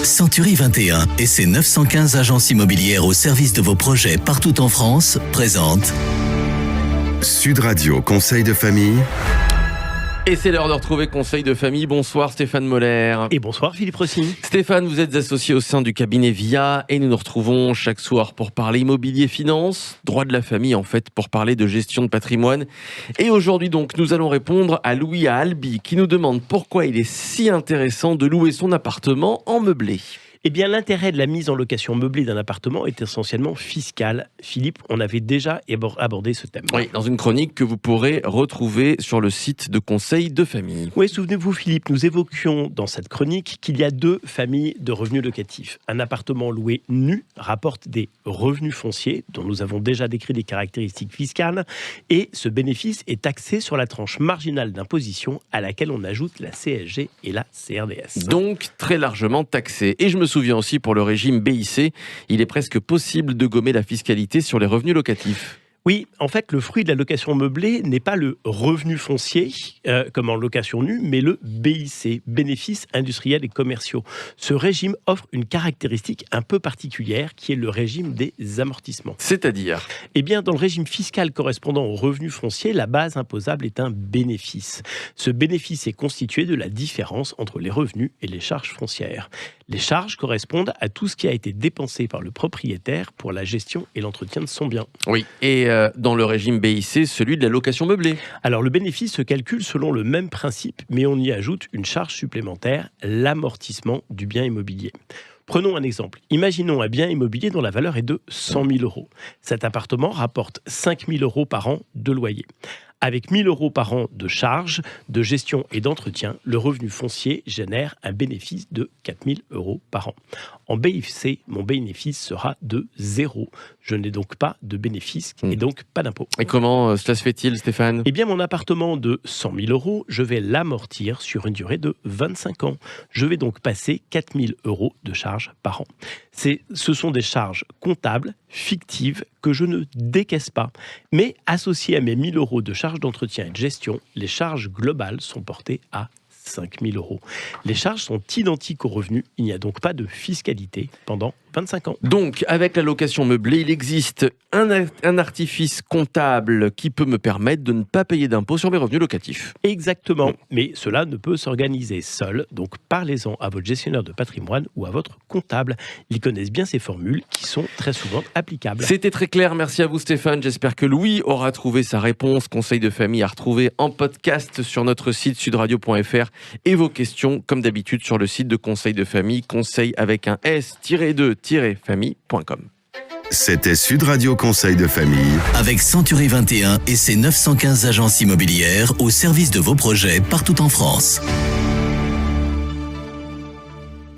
Century 21 et ses 915 agences immobilières au service de vos projets partout en France présentent Sud Radio Conseil de famille. Et c'est l'heure de retrouver Conseil de famille. Bonsoir Stéphane Moller. Et bonsoir Philippe Rossini. Stéphane, vous êtes associé au sein du cabinet VIA et nous nous retrouvons chaque soir pour parler immobilier, finance, droit de la famille en fait, pour parler de gestion de patrimoine. Et aujourd'hui donc, nous allons répondre à Louis à Albi qui nous demande pourquoi il est si intéressant de louer son appartement en meublé. Eh bien, l'intérêt de la mise en location meublée d'un appartement est essentiellement fiscal. Philippe, on avait déjà abordé ce thème. Oui, dans une chronique que vous pourrez retrouver sur le site de Conseil de famille. Oui, souvenez-vous Philippe, nous évoquions dans cette chronique qu'il y a deux familles de revenus locatifs. Un appartement loué nu rapporte des revenus fonciers, dont nous avons déjà décrit les caractéristiques fiscales, et ce bénéfice est taxé sur la tranche marginale d'imposition à laquelle on ajoute la CSG et la CRDS. Donc, très largement taxé. Et je me souviens aussi pour le régime BIC, il est presque possible de gommer la fiscalité sur les revenus locatifs. Oui, en fait, le fruit de la location meublée n'est pas le revenu foncier, comme en location nue, mais le BIC, bénéfices industriels et commerciaux. Ce régime offre une caractéristique un peu particulière, qui est le régime des amortissements. C'est-à-dire ? Eh bien, dans le régime fiscal correspondant au revenu foncier, la base imposable est un bénéfice. Ce bénéfice est constitué de la différence entre les revenus et les charges foncières. Les charges correspondent à tout ce qui a été dépensé par le propriétaire pour la gestion et l'entretien de son bien. Oui, et dans le régime BIC, celui de la location meublée. Alors le bénéfice se calcule selon le même principe, mais on y ajoute une charge supplémentaire, l'amortissement du bien immobilier. Prenons un exemple. Imaginons un bien immobilier dont la valeur est de 100 000 euros. Cet appartement rapporte 5 000 euros par an de loyer. Avec 1 000 euros par an de charges, de gestion et d'entretien, le revenu foncier génère un bénéfice de 4 000 euros par an. En BIC, mon bénéfice sera de 0. Je n'ai donc pas de bénéfice et donc pas d'impôt. Et comment cela se fait-il, Stéphane ? Eh bien, mon appartement de 100 000 euros, je vais l'amortir sur une durée de 25 ans. Je vais donc passer 4 000 euros de charges par an. Ce sont des charges comptables, fictives, que je ne décaisse pas. Mais associées à mes 1 000 euros de charges d'entretien et de gestion, les charges globales sont portées à 5 000 euros. Les charges sont identiques aux revenus. Il n'y a donc pas de fiscalité pendant 25 ans. Donc, avec la location meublée, il existe un artifice comptable qui peut me permettre de ne pas payer d'impôt sur mes revenus locatifs. Exactement, mais cela ne peut s'organiser seul, donc parlez-en à votre gestionnaire de patrimoine ou à votre comptable. Ils connaissent bien ces formules qui sont très souvent applicables. C'était très clair, merci à vous Stéphane. J'espère que Louis aura trouvé sa réponse. Conseil de famille à retrouver en podcast sur notre site sudradio.fr et vos questions, comme d'habitude, sur le site de Conseil de famille, conseil avec un s-2-famille.com. C'était Sud Radio Conseil de famille. avec Century 21 et ses 915 agences immobilières au service de vos projets partout en France.